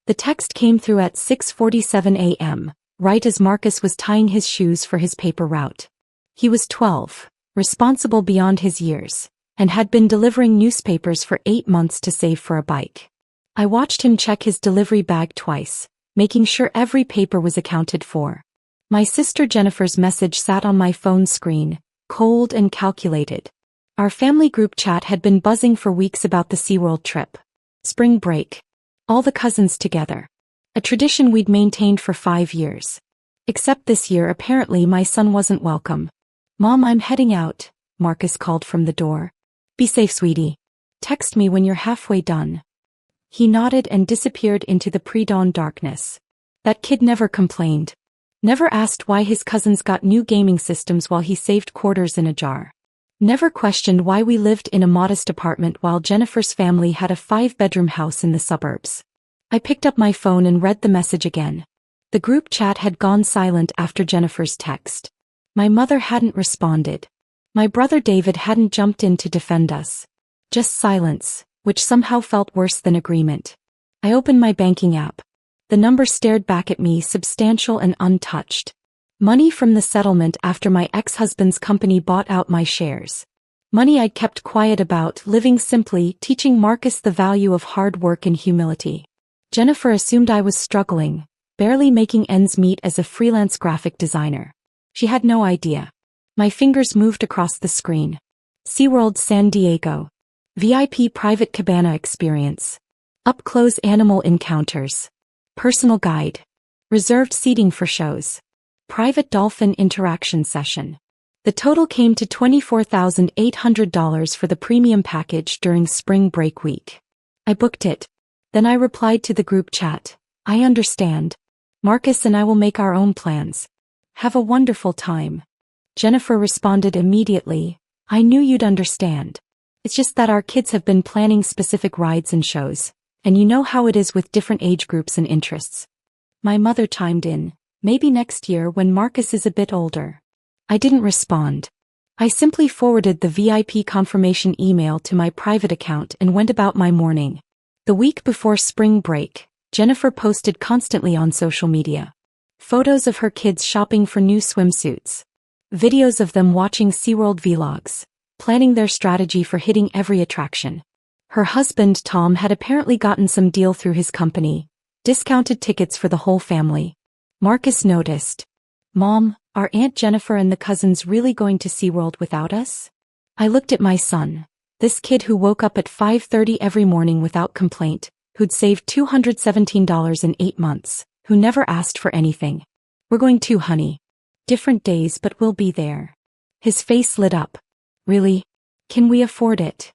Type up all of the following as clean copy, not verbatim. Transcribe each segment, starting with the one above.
The text came through at 6:47 a.m., right as Marcus was tying his shoes for his paper route. He was 12, responsible beyond his years, and had been delivering newspapers for 8 months to save for a bike. I watched him check his delivery bag twice, making sure every paper was accounted for. My sister Jennifer's message sat on my phone screen, cold and calculated. Our family group chat had been buzzing for weeks about the SeaWorld trip. Spring break. All the cousins together. A tradition we'd maintained for 5 years. Except this year apparently my son wasn't welcome. "Mom, I'm heading out," Marcus called from the door. "Be safe, sweetie. Text me when you're halfway done." He nodded and disappeared into the pre-dawn darkness. That kid never complained. Never asked why his cousins got new gaming systems while he saved quarters in a jar. Never questioned why we lived in a modest apartment while Jennifer's family had a 5-bedroom house in the suburbs. I picked up my phone and read the message again. The group chat had gone silent after Jennifer's text. My mother hadn't responded. My brother David hadn't jumped in to defend us. Just silence, which somehow felt worse than agreement. I opened my banking app. The number stared back at me, substantial and untouched. Money from the settlement after my ex-husband's company bought out my shares. Money I'd kept quiet about, living simply, teaching Marcus the value of hard work and humility. Jennifer assumed I was struggling, barely making ends meet as a freelance graphic designer. She had no idea. My fingers moved across the screen. SeaWorld San Diego. VIP private cabana experience. Up-close animal encounters. Personal guide. Reserved seating for shows. Private dolphin interaction session. The total came to $24,800 for the premium package during spring break week. I booked it. Then I replied to the group chat. "I understand. Marcus and I will make our own plans. Have a wonderful time." Jennifer responded immediately. "I knew you'd understand. It's just that our kids have been planning specific rides and shows, and you know how it is with different age groups and interests." My mother chimed in. "Maybe next year when Marcus is a bit older." I didn't respond. I simply forwarded the VIP confirmation email to my private account and went about my morning. The week before spring break, Jennifer posted constantly on social media. Photos of her kids shopping for new swimsuits. Videos of them watching SeaWorld vlogs, planning their strategy for hitting every attraction. Her husband Tom had apparently gotten some deal through his company, discounted tickets for the whole family. Marcus noticed. "Mom, are Aunt Jennifer and the cousins really going to SeaWorld without us?" I looked at my son, this kid who woke up at 5:30 every morning without complaint, who'd saved $217 in 8 months, who never asked for anything. "We're going too, honey. Different days, but we'll be there." His face lit up. "Really? Can we afford it?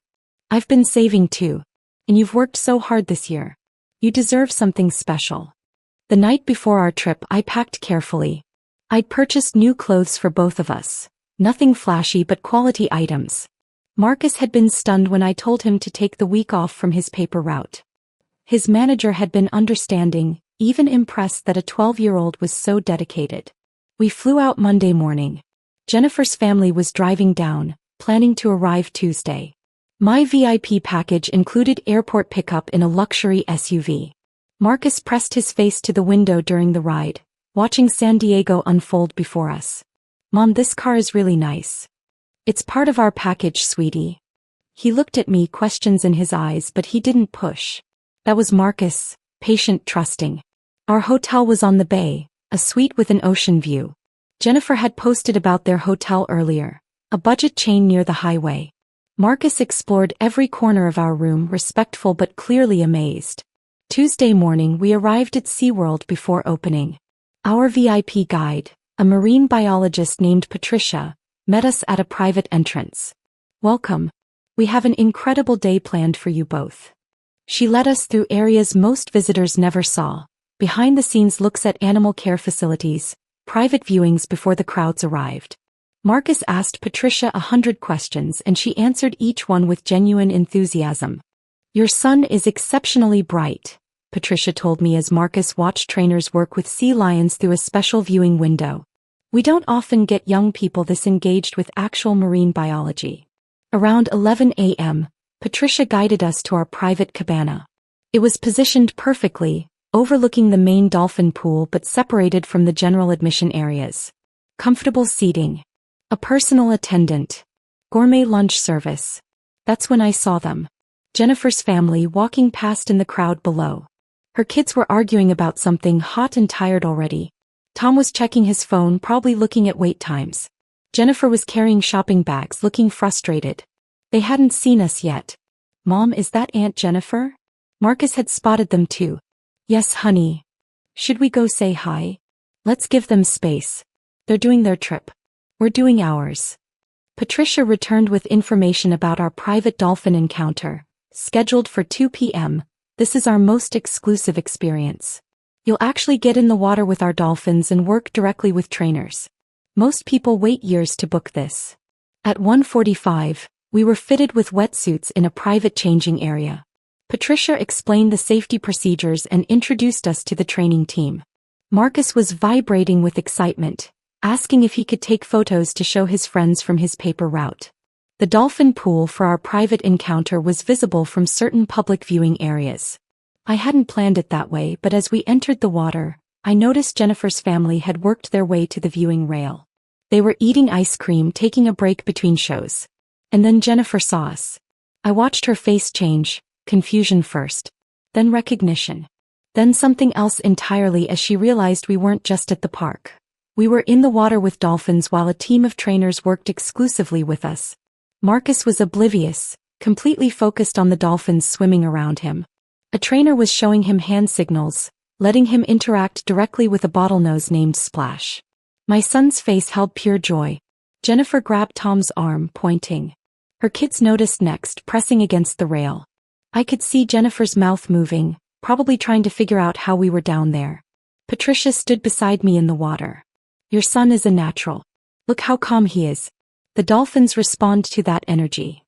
I've been saving too. And you've worked so hard this year. You deserve something special." The night before our trip I packed carefully. I'd purchased new clothes for both of us. Nothing flashy but quality items. Marcus had been stunned when I told him to take the week off from his paper route. His manager had been understanding, even impressed that a 12-year-old was so dedicated. We flew out Monday morning. Jennifer's family was driving down, planning to arrive Tuesday. My VIP package included airport pickup in a luxury SUV. Marcus pressed his face to the window during the ride, watching San Diego unfold before us. "Mom, this car is really nice." "It's part of our package, sweetie." He looked at me, questions in his eyes, but he didn't push. That was Marcus, patient, trusting. Our hotel was on the bay, a suite with an ocean view. Jennifer had posted about their hotel earlier, a budget chain near the highway. Marcus explored every corner of our room, respectful but clearly amazed. Tuesday morning we arrived at SeaWorld before opening. Our VIP guide, a marine biologist named Patricia, met us at a private entrance. "Welcome. We have an incredible day planned for you both." She led us through areas most visitors never saw, behind-the-scenes looks at animal care facilities, private viewings before the crowds arrived. Marcus asked Patricia 100 questions and she answered each one with genuine enthusiasm. "Your son is exceptionally bright," Patricia told me as Marcus watched trainers work with sea lions through a special viewing window. "We don't often get young people this engaged with actual marine biology." Around 11 a.m., Patricia guided us to our private cabana. It was positioned perfectly, overlooking the main dolphin pool but separated from the general admission areas. Comfortable seating. A personal attendant. Gourmet lunch service. That's when I saw them. Jennifer's family walking past in the crowd below. Her kids were arguing about something, hot and tired already. Tom was checking his phone, probably looking at wait times. Jennifer was carrying shopping bags, looking frustrated. They hadn't seen us yet. Mom, is that Aunt Jennifer? Marcus had spotted them too. Yes, honey. Should we go say hi? Let's give them space. They're doing their trip. We're doing ours. Patricia returned with information about our private dolphin encounter, scheduled for 2 p.m. This is our most exclusive experience. You'll actually get in the water with our dolphins and work directly with trainers. Most people wait years to book this. At 1:45, we were fitted with wetsuits in a private changing area. Patricia explained the safety procedures and introduced us to the training team. Marcus was vibrating with excitement, asking if he could take photos to show his friends from his paper route. The dolphin pool for our private encounter was visible from certain public viewing areas. I hadn't planned it that way, but as we entered the water, I noticed Jennifer's family had worked their way to the viewing rail. They were eating ice cream, taking a break between shows. And then Jennifer saw us. I watched her face change, confusion first, then recognition, then something else entirely as she realized we weren't just at the park. We were in the water with dolphins while a team of trainers worked exclusively with us. Marcus was oblivious, completely focused on the dolphins swimming around him. A trainer was showing him hand signals, letting him interact directly with a bottlenose named Splash. My son's face held pure joy. Jennifer grabbed Tom's arm, pointing. Her kids noticed next, pressing against the rail. I could see Jennifer's mouth moving, probably trying to figure out how we were down there. Patricia stood beside me in the water. Your son is a natural. Look how calm he is. The dolphins respond to that energy.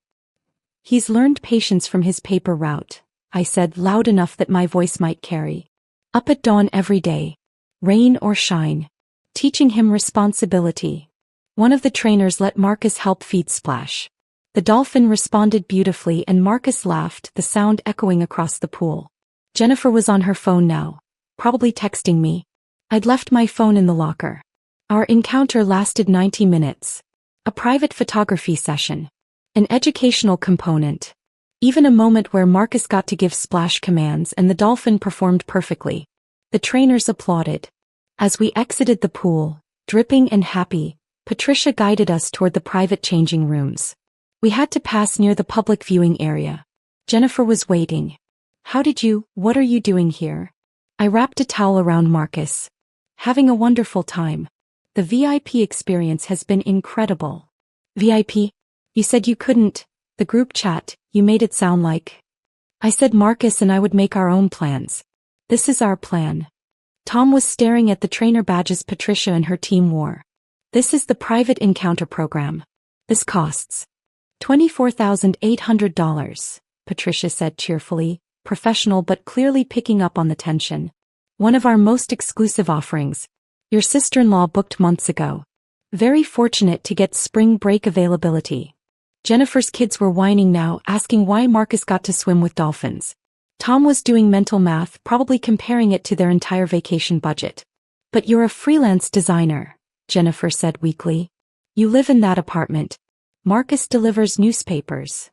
He's learned patience from his paper route, I said loud enough that my voice might carry. Up at dawn every day, rain or shine, teaching him responsibility. One of the trainers let Marcus help feed Splash. The dolphin responded beautifully and Marcus laughed, the sound echoing across the pool. Jennifer was on her phone now, probably texting me. I'd left my phone in the locker. Our encounter lasted 90 minutes. A private photography session. An educational component. Even a moment where Marcus got to give Splash commands and the dolphin performed perfectly. The trainers applauded. As we exited the pool, dripping and happy, Patricia guided us toward the private changing rooms. We had to pass near the public viewing area. Jennifer was waiting. What are you doing here? I wrapped a towel around Marcus. Having a wonderful time. The VIP experience has been incredible. VIP? You said you couldn't. The group chat, you made it sound like. I said Marcus and I would make our own plans. This is our plan. Tom was staring at the trainer badges Patricia and her team wore. This is the private encounter program. This costs $24,800, Patricia said cheerfully, professional but clearly picking up on the tension. One of our most exclusive offerings. Your sister-in-law booked months ago. Very fortunate to get spring break availability. Jennifer's kids were whining now, asking why Marcus got to swim with dolphins. Tom was doing mental math, probably comparing it to their entire vacation budget. But you're a freelance designer, Jennifer said weakly. You live in that apartment. Marcus delivers newspapers.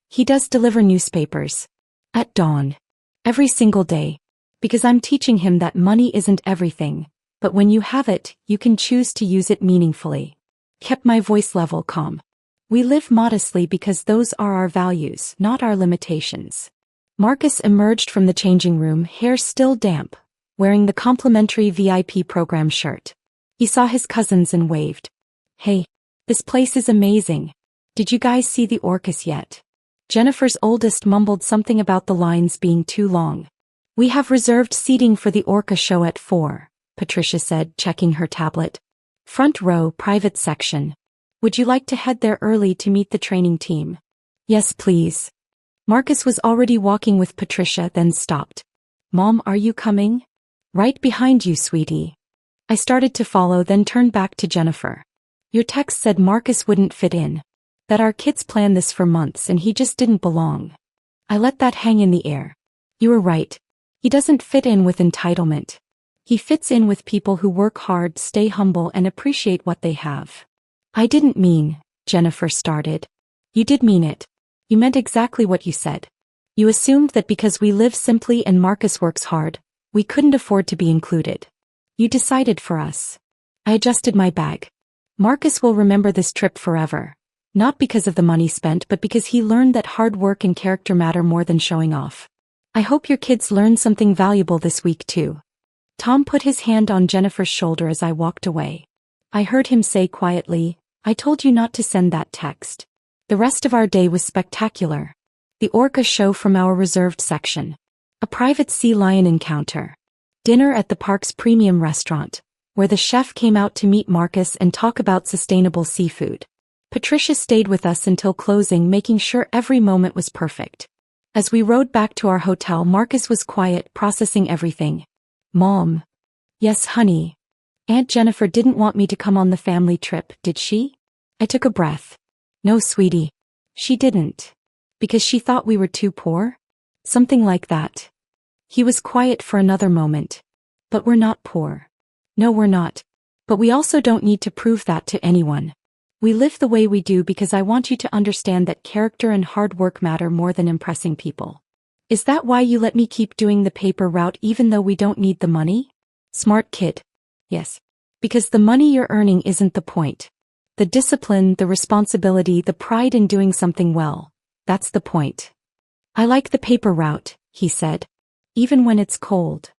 He does deliver newspapers. At dawn. Every single day. Because I'm teaching him that money isn't everything. But when you have it, you can choose to use it meaningfully. Kept my voice level calm. We live modestly because those are our values, not our limitations. Marcus emerged from the changing room, hair still damp, wearing the complimentary VIP program shirt. He saw his cousins and waved. Hey, this place is amazing. Did you guys see the orcas yet? Jennifer's oldest mumbled something about the lines being too long. We have reserved seating for the orca show at 4. Patricia said, checking her tablet. Front row, private section. Would you like to head there early to meet the training team? Yes, please. Marcus was already walking with Patricia, then stopped. Mom, are you coming? Right behind you, sweetie. I started to follow, then turned back to Jennifer. Your text said Marcus wouldn't fit in. That our kids planned this for months and he just didn't belong. I let that hang in the air. You were right. He doesn't fit in with entitlement. He fits in with people who work hard, stay humble, and appreciate what they have. I didn't mean, Jennifer started. You did mean it. You meant exactly what you said. You assumed that because we live simply and Marcus works hard, we couldn't afford to be included. You decided for us. I adjusted my bag. Marcus will remember this trip forever. Not because of the money spent, but because he learned that hard work and character matter more than showing off. I hope your kids learned something valuable this week too. Tom put his hand on Jennifer's shoulder as I walked away. I heard him say quietly, I told you not to send that text. The rest of our day was spectacular. The orca show from our reserved section. A private sea lion encounter. Dinner at the park's premium restaurant, where the chef came out to meet Marcus and talk about sustainable seafood. Patricia stayed with us until closing, making sure every moment was perfect. As we rode back to our hotel, Marcus was quiet, processing everything. Mom. Yes, honey. Aunt Jennifer didn't want me to come on the family trip, did she? I took a breath. No, sweetie. She didn't. Because she thought we were too poor? Something like that. He was quiet for another moment. But we're not poor. No, we're not. But we also don't need to prove that to anyone. We live the way we do because I want you to understand that character and hard work matter more than impressing people. Is that why you let me keep doing the paper route even though we don't need the money? Smart kid. Yes. Because the money you're earning isn't the point. The discipline, the responsibility, the pride in doing something well. That's the point. I like the paper route, he said. Even when it's cold.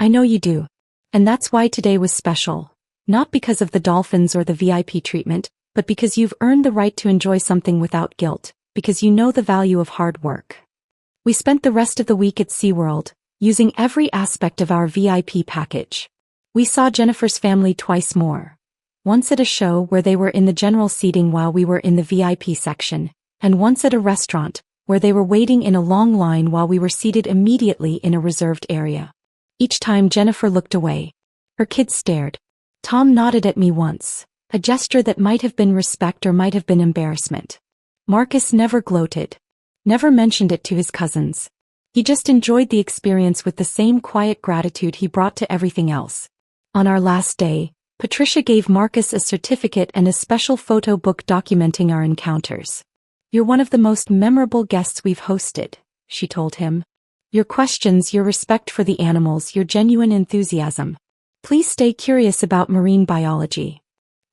I know you do. And that's why today was special. Not because of the dolphins or the VIP treatment, but because you've earned the right to enjoy something without guilt, because you know the value of hard work. We spent the rest of the week at SeaWorld, using every aspect of our VIP package. We saw Jennifer's family twice more. Once at a show where they were in the general seating while we were in the VIP section, and once at a restaurant, where they were waiting in a long line while we were seated immediately in a reserved area. Each time Jennifer looked away. Her kids stared. Tom nodded at me once, a gesture that might have been respect or might have been embarrassment. Marcus never gloated. Never mentioned it to his cousins. He just enjoyed the experience with the same quiet gratitude he brought to everything else. On our last day, Patricia gave Marcus a certificate and a special photo book documenting our encounters. You're one of the most memorable guests we've hosted, she told him. Your questions, your respect for the animals, your genuine enthusiasm. Please stay curious about marine biology.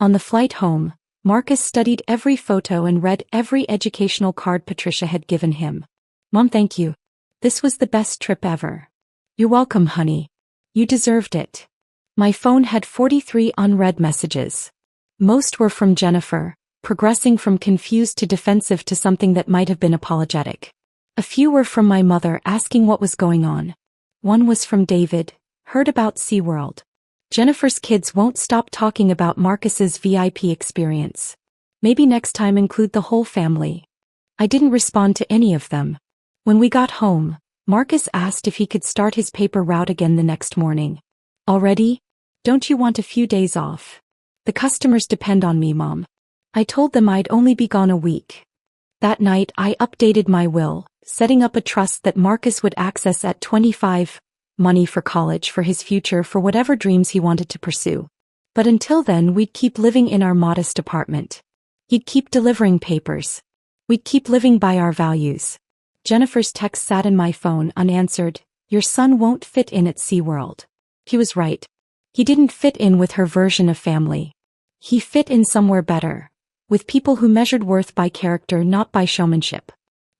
On the flight home, Marcus studied every photo and read every educational card Patricia had given him. Mom, thank you. This was the best trip ever. You're welcome, honey. You deserved it. My phone had 43 unread messages. Most were from Jennifer, progressing from confused to defensive to something that might have been apologetic. A few were from my mother asking what was going on. One was from David, heard about SeaWorld. Jennifer's kids won't stop talking about Marcus's VIP experience. Maybe next time include the whole family. I didn't respond to any of them. When we got home, Marcus asked if he could start his paper route again the next morning. Already? Don't you want a few days off? The customers depend on me, Mom. I told them I'd only be gone a week. That night I updated my will, setting up a trust that Marcus would access at 25, money for college, for his future, for whatever dreams he wanted to pursue. But until then we'd keep living in our modest apartment. He'd keep delivering papers. We'd keep living by our values. Jennifer's text sat in my phone unanswered. Your son won't fit in at SeaWorld. He was right. He didn't fit in with her version of family. He fit in somewhere better. With people who measured worth by character, not by showmanship.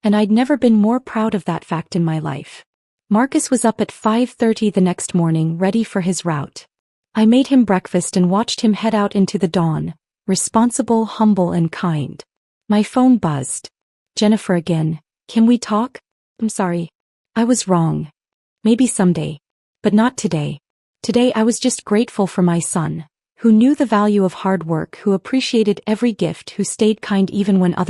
And I'd never been more proud of that fact in my life. Marcus was up at 5:30 the next morning, ready for his route. I made him breakfast and watched him head out into the dawn, responsible, humble, and kind. My phone buzzed. Jennifer again. Can we talk? I'm sorry. I was wrong. Maybe someday. But not today. Today I was just grateful for my son, who knew the value of hard work, who appreciated every gift, who stayed kind even when others